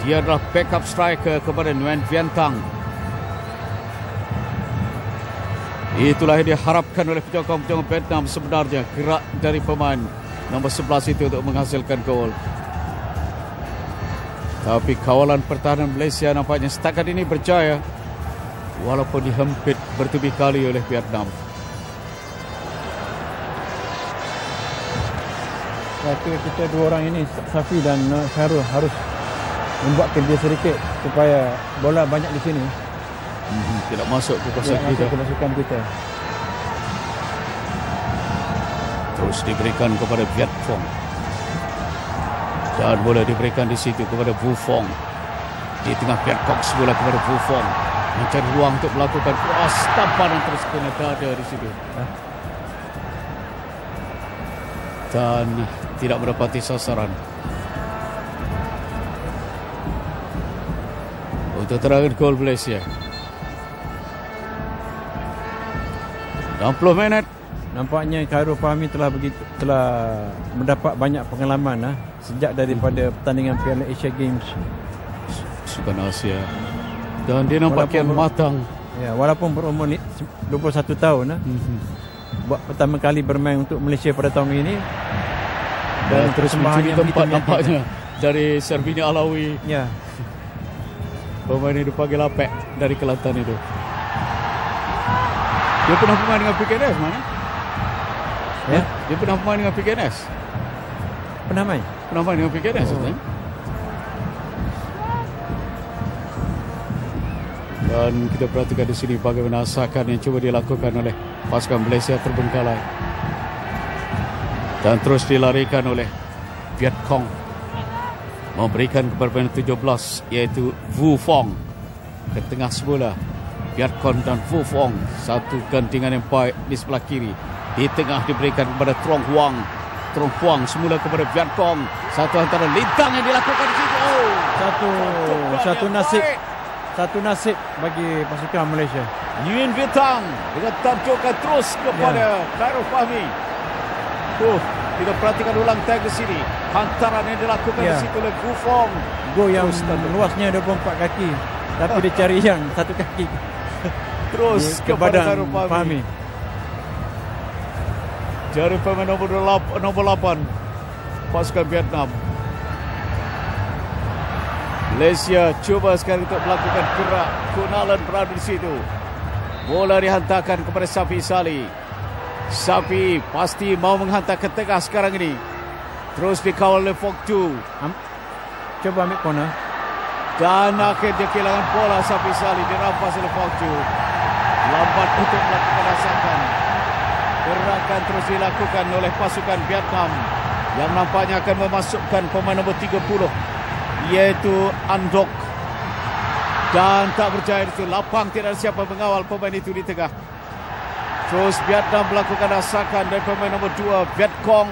Dia adalah backup striker kepada Nguyen Vian Tang. Itulah yang diharapkan oleh penyokong-penyokong Vietnam sebenarnya. Gerak dari pemain nombor 11 itu untuk menghasilkan gol. Tapi kawalan pertahanan Malaysia nampaknya setakat ini berjaya, walaupun dihempit bertubi kali oleh Vietnam. Kita dua orang ini, Safi dan Khairul, harus membuat kerja sedikit supaya bola banyak di sini. Tidak masuk ke kawasan kita. Kemasukan kita. Terus diberikan kepada Viet Phong. Dan bola diberikan di situ kepada Vu Phong. Di tengah Viet Cong semula kepada Vu Phong. Mencari ruang untuk melakukan cross. Tamparan terus kena dada di situ. Dan tidak mendapati sasaran. Untuk terangan gol Malaysia. 60 minit. Nampaknya Khairul Fahmi telah mendapat banyak pengalaman sejak daripada pertandingan Piala Asia Games Sukan Asia. Dan dia nampak kian matang. Ya, walaupun berumur 21 tahun buat pertama kali bermain untuk Malaysia pada tahun ini. Dan terus mencuri tempat nampaknya dari Servini Alawi. Ya. Pemain ini dipanggil Apek dari Kelantan itu. Dia pernah bermain dengan PKNS mana? Ya? Dia pernah bermain dengan PKNS. Pernah main? Pernah main dengan PKNS. Dan kita perhatikan di sini bagaimana asakan yang cuba dilakukan oleh pasukan Malaysia terbengkalai. Dan terus dilarikan oleh Viet Cong. Memberikan kepada pemain 17 iaitu Vu Phong ke tengah semula. Viet Cong dan Vu Phong, satu gantingan yang baik di sebelah kiri. Di tengah diberikan kepada Trong Huang. Trong Huang semula kepada Viet Cong. Satu antara lintang yang dilakukan di situ. Satu nasib bagi pasukan Malaysia. Nguyen Viet Tang dengan tajukan terus kepada Khairul Fahmi. Kita perhatikan ulang tag di sini. Hantaran yang dilakukan di situ oleh Vu Phong. Gol yang luasnya 24 kaki. Tapi dia cari yang satu kaki. Terus kepada Khairul Fahmi. Jari pemain nombor 8 pasukan Vietnam. Malaysia cuba sekali untuk melakukan gerak. Kunalan berada di situ. Bola dihantarkan kepada Safi Salih. Safi pasti mau menghantar ke tengah sekarang ini. Terus dikawal oleh Fok Tu. Coba ambil corner. Dan akhirnya kehilangan bola. Safi Salih dirampas oleh Fok Tu. Lambat untuk melakukan asakan. Gerakan terus dilakukan oleh pasukan Vietnam yang nampaknya akan memasukkan pemain nombor 30 iaitu Andok. Dan tak berjaya itu. Lapang, tidak ada siapa mengawal pemain itu di tengah. Terus Vietnam melakukan asakan dari pemain nombor 2 Viet Cong.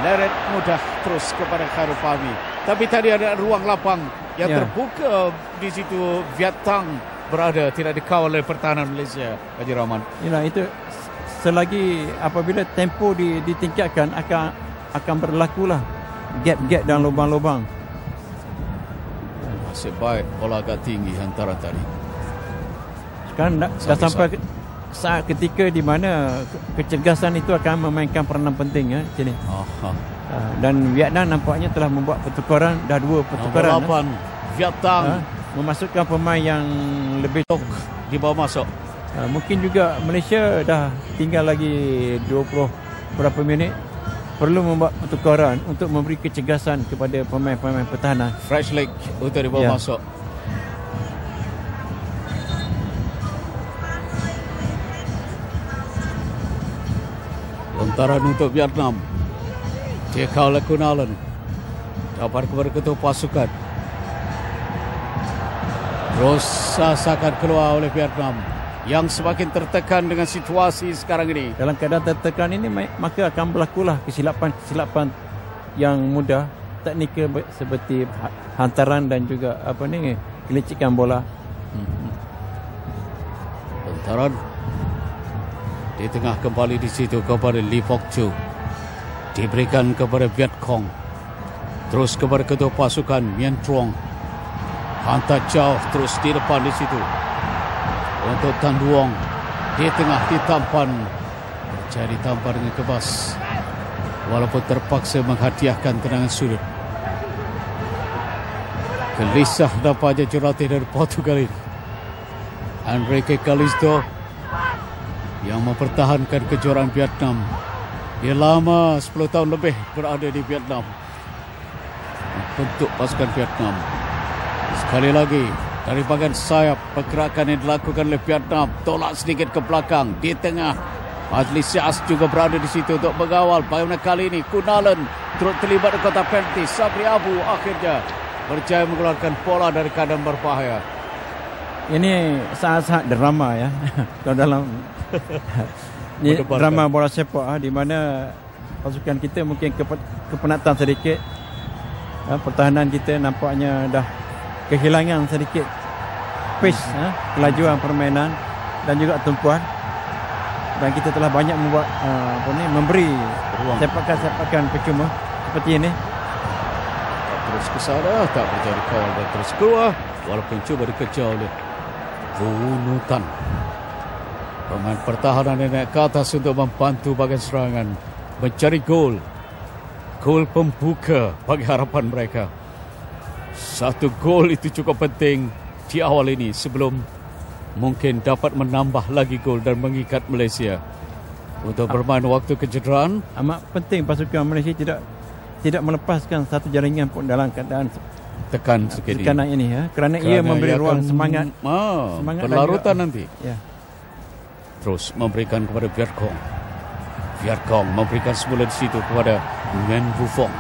Leret mudah terus kepada Khairul Fahmi. Tapi tadi ada ruang lapang yang terbuka di situ. Viet Tang berada tidak dikawal oleh pertahanan Malaysia. Haji Rahman. Inilah itu. Selagi apabila tempo ditingkatkan akan berlakulah gap-gap dan lubang-lubang. Nasib baik bola agak tinggi hantaran tadi. Sekarang dah sampai saat ketika di mana kecergasan itu akan memainkan peranan penting sini. Dan Vietnam nampaknya telah membuat pertukaran, dah 2 pertukaran. Nombor 8 Viet Tang memasukkan pemain yang lebih di bawah masuk. Mungkin juga Malaysia dah tinggal lagi 20 berapa minit, perlu membuat pertukaran untuk memberi kecergasan kepada pemain-pemain pertahanan. Fresh leg untuk dibawa masuk. Lontaran untuk Vietnam. Dia kawal oleh Kunalan. Dapat kepada ketua pasukan. Terus asakan keluar oleh Vietnam yang semakin tertekan dengan situasi sekarang ini. Dalam keadaan tertekan ini, maka akan berlakulah kesilapan yang mudah, teknikal seperti hantaran dan juga kelicikan bola. Hantaran di tengah kembali di situ kepada Lee Fok Chu. Diberikan kepada Viet Cong. Terus kepada ketua pasukan Mien Trong. Hantar jauh terus di depan di situ. Untuk Tan Luong. Di tengah ditampan. Berjaya ditampar dengan kebas. Walaupun terpaksa menghadiahkan tendangan sudut. Gelisah nampaknya jurulatih dari Portugal ini. Enrique Calisto yang mempertahankan kejuaraan Vietnam. Dia lama 10 tahun lebih berada di Vietnam. Untuk pasukan Vietnam. Sekali lagi dari bahagian sayap pergerakan yang dilakukan oleh Vietnam. Tolak sedikit ke belakang. Di tengah Fazli Syahs juga berada di situ untuk mengawal. Bagaimana kali ini Kunalan turut terlibat di kotak penalti. Sabri Abu akhirnya berjaya mengeluarkan bola dari keadaan berbahaya. Ini sangat-sangat drama ya. Kalau dalam ini drama bola sepak di mana pasukan kita mungkin kepenatan sedikit. Pertahanan kita nampaknya dah kehilangan sedikit pace, kelajuan permainan dan juga tumpuan. Dan kita telah banyak membuat memberi sepakan-sepakan percuma seperti ini. Terus ke sana, tak berjaya dikawal dan terus keluar. Walaupun cuba dikejar oleh Vunutan. Pemain pertahanan yang naik ke atas untuk membantu bahagian serangan. Mencari gol. Gol pembuka bagi harapan mereka. Satu gol itu cukup penting di awal ini sebelum mungkin dapat menambah lagi gol dan mengikat Malaysia untuk bermain waktu kecederaan. Amat penting pasukan Malaysia tidak melepaskan satu jaringan pun dalam keadaan tekanan ini ya, kerana ia memberi ruang semangat berlarutan nanti. Ya. Terus memberikan kepada Vietcong. Vietcong memberikan semula di situ kepada Nguyen Vu Phong.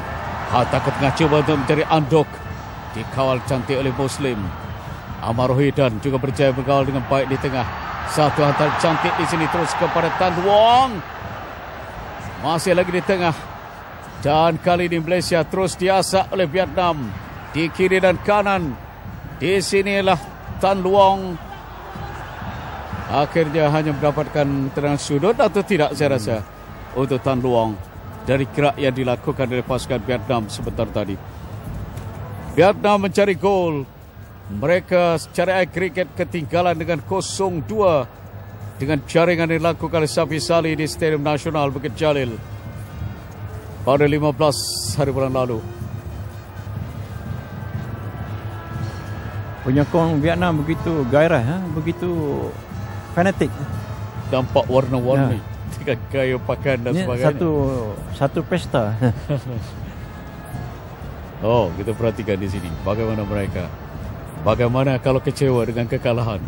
Takut tengah cuba untuk mencari Andok. Dikawal cantik oleh Muslim. Amar Rohidan juga berjaya mengawal dengan baik di tengah. Satu hantar cantik di sini terus kepada Tan Luong. Masih lagi di tengah. Dan kali ini Malaysia terus diasak oleh Vietnam. Di kiri dan kanan. Di sinilah Tan Luong. Akhirnya hanya mendapatkan tendangan sudut atau tidak saya rasa. Untuk Tan Luong. Dari gerak yang dilakukan oleh pasukan Vietnam sebentar tadi. Vietnam mencari gol. Mereka secara agregat ketinggalan dengan 0-2 dengan jaringan yang dilakukan oleh Safi Salih di Stadium Nasional Bukit Jalil pada 15 hari bulan lalu. Penyokong Vietnam begitu gairah, begitu fanatik. Nampak warna-warni dengan gaya pakaian dan sebagainya. Satu pesta. Oh, kita perhatikan di sini bagaimana mereka. Bagaimana kalau kecewa dengan kekalahan.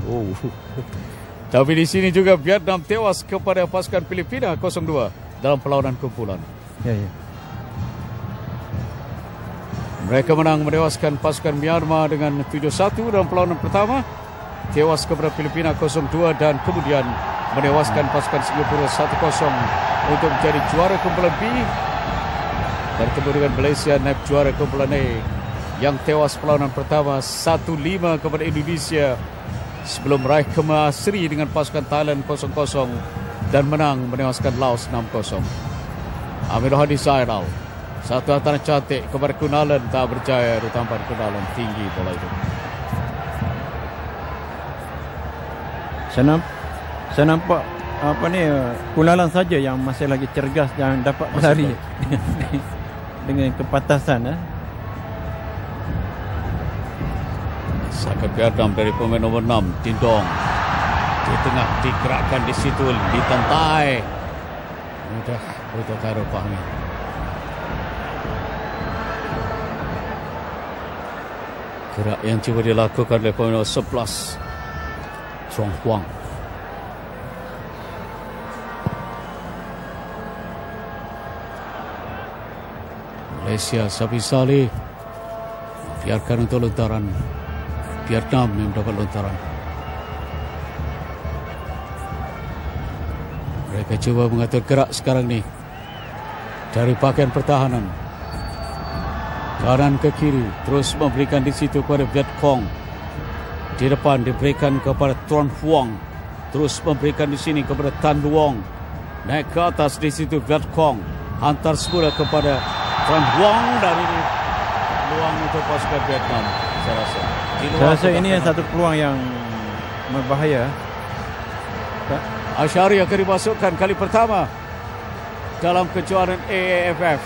Tapi di sini juga Vietnam tewas kepada pasukan Filipina 0-2 dalam perlawanan kumpulan. Ya. Mereka menang menewaskan pasukan Myanmar dengan 7-1 dalam perlawanan pertama. Tewas kepada Filipina 0-2 dan kemudian menewaskan pasukan Singapura 1-0 untuk menjadi juara kumpulan B. Bertemu dengan Malaysia naib juara kumpulan A yang tewas perlawanan pertama 1-5 kepada Indonesia sebelum meraih kemas seri dengan pasukan Thailand 0-0 dan menang menewaskan Laos 6-0. Amir Hadi Zainal, satu hantaran cantik kepada Kunalan, tak berjaya ditampar Kunalan, tinggi bola itu. Saya nampak Kunalan saja yang masih lagi cergas yang dapat berlari dengan kepatasan. Sakat Vietnam dari pemain nombor 6 Tindong di tengah digerakkan di situ ditantai. Mudah untuk rupanya. Gerak yang cuba dilakukan oleh pemain nombor 11 Trong Huang. Malaysia Safi Salih biarkan untuk lontaran. Vietnam yang mendapat lontaran. Mereka cuba mengatur gerak sekarang ni dari bahagian pertahanan. Kanan ke kiri terus memberikan di situ kepada Vietcong. Di depan diberikan kepada Tuan Huang. Terus memberikan di sini kepada Tan Luong. Naik ke atas di situ Vietcong. Hantar semula kepada Tuan Huang dan ini peluang untuk pasukan Vietnam saya rasa. Di Saya rasa ini satu peluang yang berbahaya. Asyari akan dimasukkan kali pertama dalam kejuaraan AAFF.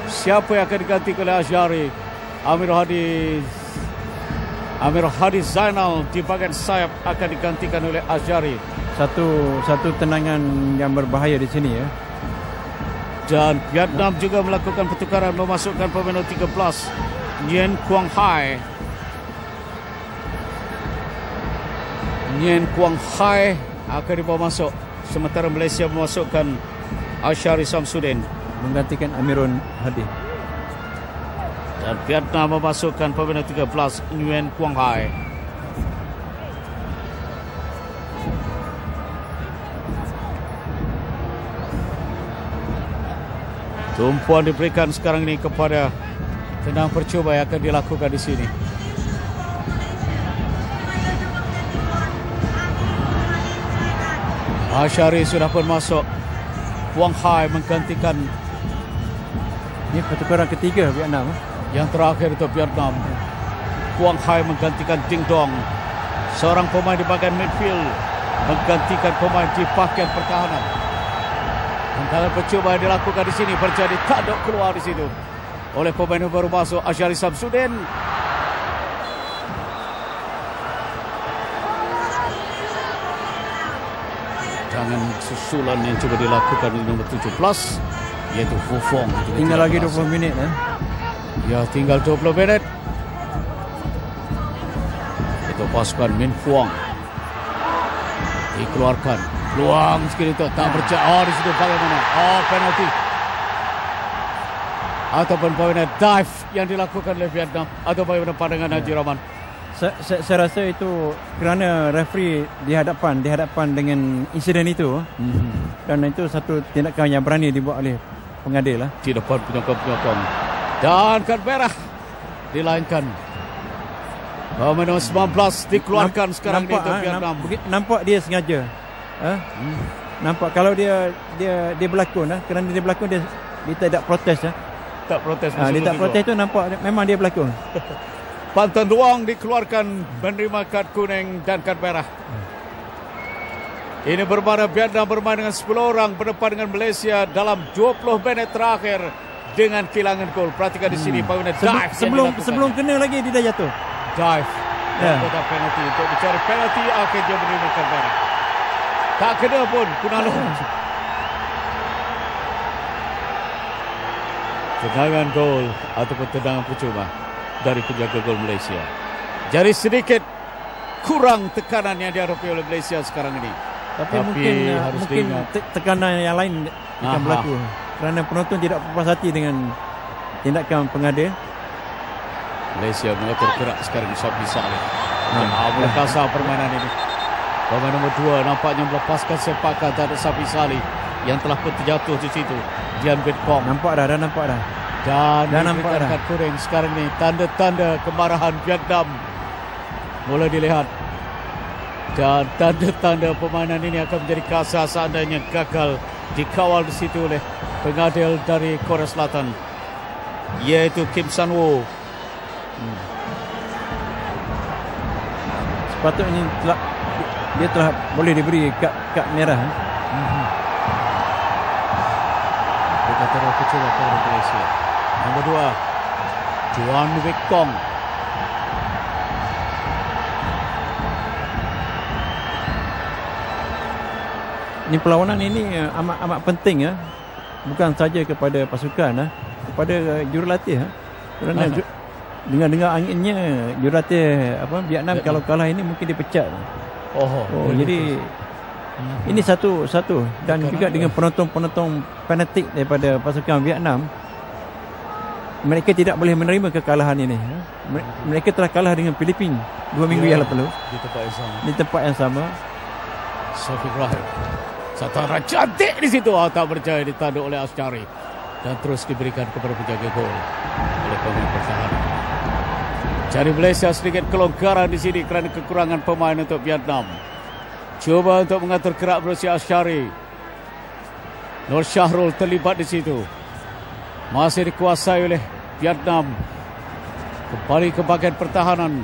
Siapa yang akan diganti oleh Asyari? Amir Hadi Zainal di bahagian sayap akan digantikan oleh Asyari. Satu tendangan yang berbahaya di sini ya. Dan Vietnam juga melakukan pertukaran memasukkan pemain 13 Nguyen Quang Hai. Nguyen Quang Hai akan dibawa masuk, sementara Malaysia memasukkan Asyari Samsudin menggantikan Amirul Hadi. Dan Vietnam memasukkan pemain 13 Nguyen Quang Hai. Tumpuan diberikan sekarang ini kepada tendang percuba yang akan dilakukan di sini. Asyari sudah pun masuk. Quang Hai menggantikan. Ini pertukaran ketiga Vietnam. Yang terakhir untuk Vietnam. Quang Hai menggantikan Ding Dong, seorang pemain di bahagian midfield, menggantikan pemain di bahagian pertahanan. Tantangan percuba yang dilakukan di sini berjadi tanduk keluar di situ oleh pemain yang baru masuk, Asyari Samsudin. Jangan susulan yang coba dilakukan di nombor 17, iaitu Fufong. Tinggal lagi 20 minit ya. Ya, tinggal 20 minit. Itu pasukan Min Fuang dikeluarkan. Peluang sekali itu tak percaya. Di situ bagaimana? Penalti. Ataupun bagaimana dive yang dilakukan oleh Vietnam, atau bagaimana pandangan Haji Rahman? Saya rasa itu kerana referee dihadapan dengan insiden itu. Dan itu satu tindakan yang berani dibuat oleh pengadil lah. Di depan penyokong. Dan kad merah dilainkan. Nomor 19 dikeluarkan sekarang untuk Vietnam. Nampak dia sengaja. Nampak kalau dia berlakon kerana dia berlakon dia tidak protes tak protes. Dia tak protes tu nampak memang dia berlakon. Pantan Luang dikeluarkan menerima kad kuning dan kad merah. Ini bermana Vietnam bermain dengan 10 orang berdepan dengan Malaysia dalam 20 minit terakhir dengan kehilangan gol. Perhatikan di sini bagaimana dive sebelum kena lagi dia dah jatuh. Dive. Dan penalti untuk mencari penalti, akhirnya menerima kad merah. Tak kena pun Kunalo. Tendangan gol ataupun tendangan percuma dari penjaga gol Malaysia. Jadi sedikit kurang tekanan yang dihadapi oleh Malaysia sekarang ini. Tapi mungkin tekanan yang lain akan berlaku kerana penonton tidak puas hati dengan tindakan pengadil. Malaysia mengatur gerak sekarang bisa mula kasar permainan ini. Pemain nombor 2 nampaknya melepaskan sepakan terhadap Safi Salih yang telah pun terjatuh di situ. Dian Viet Cong. Nampak dah nampak dah. Dan nampak dah. Kad kuning sekarang ni. Tanda-tanda kemarahan Vietnam mula dilihat. Dan tanda-tanda permainan ini akan menjadi kasar seandainya gagal dikawal di situ oleh pengadil dari Korea Selatan, iaitu Kim San-woo. Sepatutnya dia telah boleh diberi kad merah. Dia kata percuma kepada Malaysia. Nombor 2 Juan Viet Cong. Ini perlawanan ini amat penting bukan saja kepada pasukan kepada jurulatih kerana dengar anginnya jurulatih Vietnam kalau kalah ini mungkin dipecat. Jadi ini satu dan juga dengan penonton fanatik daripada pasukan Vietnam, mereka tidak boleh menerima kekalahan ini. Mereka telah kalah dengan Filipina 2 minggu yang lalu di tempat yang sama. Safi Ibrahim, satu arah cantik di situ, tak percaya ditanduk oleh Asyari dan terus diberikan kepada penjaga gol oleh pemain pertahanan. Jadi Malaysia sedikit kelonggaran di sini kerana kekurangan pemain untuk Vietnam. Cuba untuk mengatur gerak berusia Asyari. Nur Syahrul terlibat di situ. Masih dikuasai oleh Vietnam. Kembali ke bahagian pertahanan.